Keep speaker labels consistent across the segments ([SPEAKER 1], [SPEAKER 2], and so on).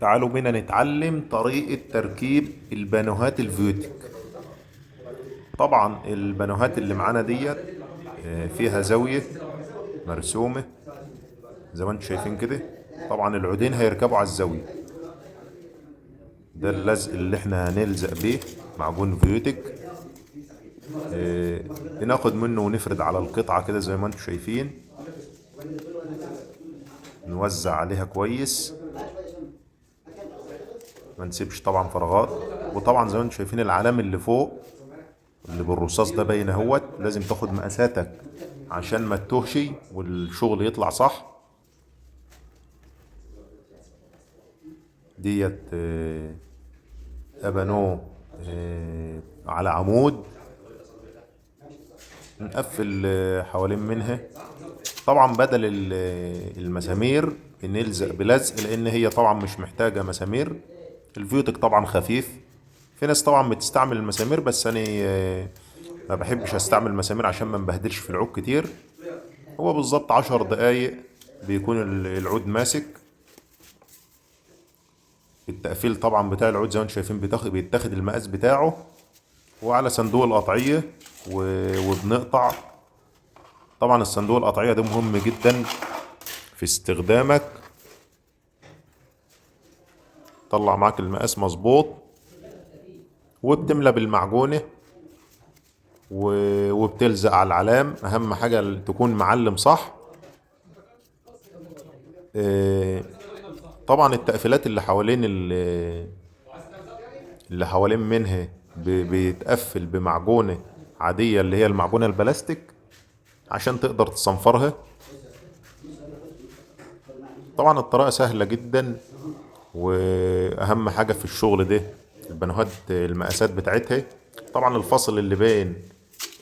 [SPEAKER 1] تعالوا بينا نتعلم طريقة تركيب البانوهات الفيوتك. طبعا البانوهات اللي معانا ديت فيها زاوية مرسومة زي ما انتم شايفين كده. طبعا العودين هيركبوا على الزاوية. ده اللزق اللي احنا هنلزق بيه معجون فيوتك. بناخد منه ونفرد على القطعة كده زي ما انتم شايفين، نوزع عليها كويس، ما نسيبش طبعا فراغات. وطبعا زي ما انتم شايفين العلام اللي فوق اللي بالرصاص ده باين اهوت، لازم تاخد مقاساتك عشان ما تتوهش والشغل يطلع صح. ديت ابانو على عمود، نقفل حوالين منها. طبعا بدل المسامير نلزق بلزق، لان هي طبعا مش محتاجة مسامير. الفيوتك طبعا خفيف. في ناس طبعا بتستعمل المسامير، بس انا ما بحبش استعمل مسامير عشان ما نبهدلش في العود كتير. هو بالظبط 10 دقايق بيكون العود ماسك. التقفيل طبعا بتاع العود زي ما انتم شايفين بيتاخد المقاس بتاعه وعلى صندوق القطعية وبنقطع. طبعا الصندوق القطعية ده مهم جدا في استخدامك. طلع معاك المقاس مظبوط، وبتملى بالمعجونة وبتلزق على العلام. اهم حاجة تكون معلم صح. طبعا التقفيلات اللي حوالين منها بيتقفل بمعجونة عادية اللي هي المعجونة البلاستيك عشان تقدر تصنفرها. طبعا الطريقة سهلة جدا، واهم حاجة في الشغل ده البانوهات المقاسات بتاعتها. طبعا الفاصل اللي بين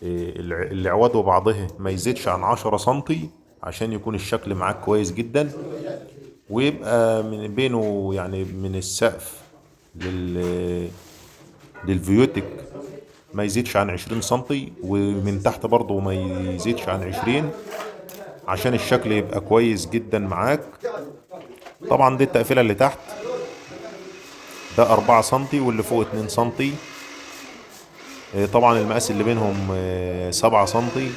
[SPEAKER 1] العواد وبعضها ما يزيدش عن 10 سنتي عشان يكون الشكل معاك كويس جدا. ويبقى من بينه يعني من السقف للفيوتك ما يزيدش عن 20 سنتي، ومن تحت برضه ما يزيدش عن 20، عشان الشكل يبقى كويس جدا معاك. طبعا دي التقفيلة اللي تحت، ده 4 سنتي واللي فوق 2 سنتي. طبعا المقاس اللي بينهم 7 سنتي.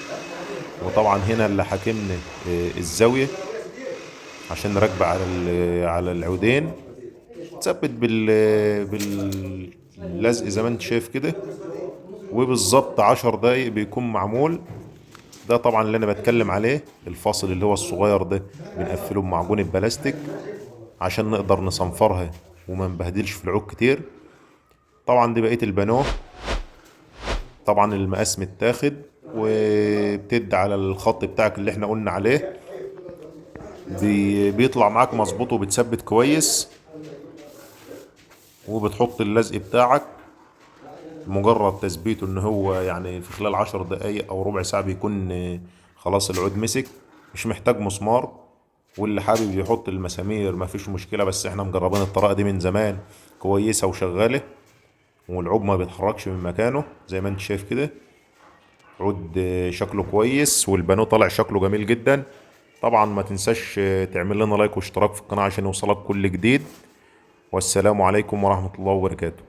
[SPEAKER 1] وطبعا هنا اللي حاكمنا الزاوية عشان نركب على العودين. تثبت باللزق زي ما انت شايف كده. وبالظبط 10 دقايق بيكون معمول. ده طبعا اللي انا بتكلم عليه، الفاصل اللي هو الصغير ده بنقفله بمعجون البلاستيك عشان نقدر نصنفرها وما نبهدلش في العود كتير. طبعا دي بقية البانوه. طبعا المقاس متاخد، وبتدي على الخط بتاعك اللي احنا قلنا عليه. بيطلع معاك مظبوط وبتثبت كويس، وبتحط اللزق بتاعك. مجرد تثبيته ان هو يعني في خلال 10 دقايق او ربع ساعة بيكون خلاص العود مسك، مش محتاج مسمار. واللي حابب يحط المسامير ما فيش مشكلة، بس احنا مجربين الطريقة دي من زمان كويسة وشغالة، والعود ما بيتحركش من مكانه زي ما انت شايف كده. عود شكله كويس، والبانو طالع شكله جميل جدا. طبعا ما تنساش تعمل لنا لايك واشتراك في القناة عشان يوصلك كل جديد. والسلام عليكم ورحمة الله وبركاته.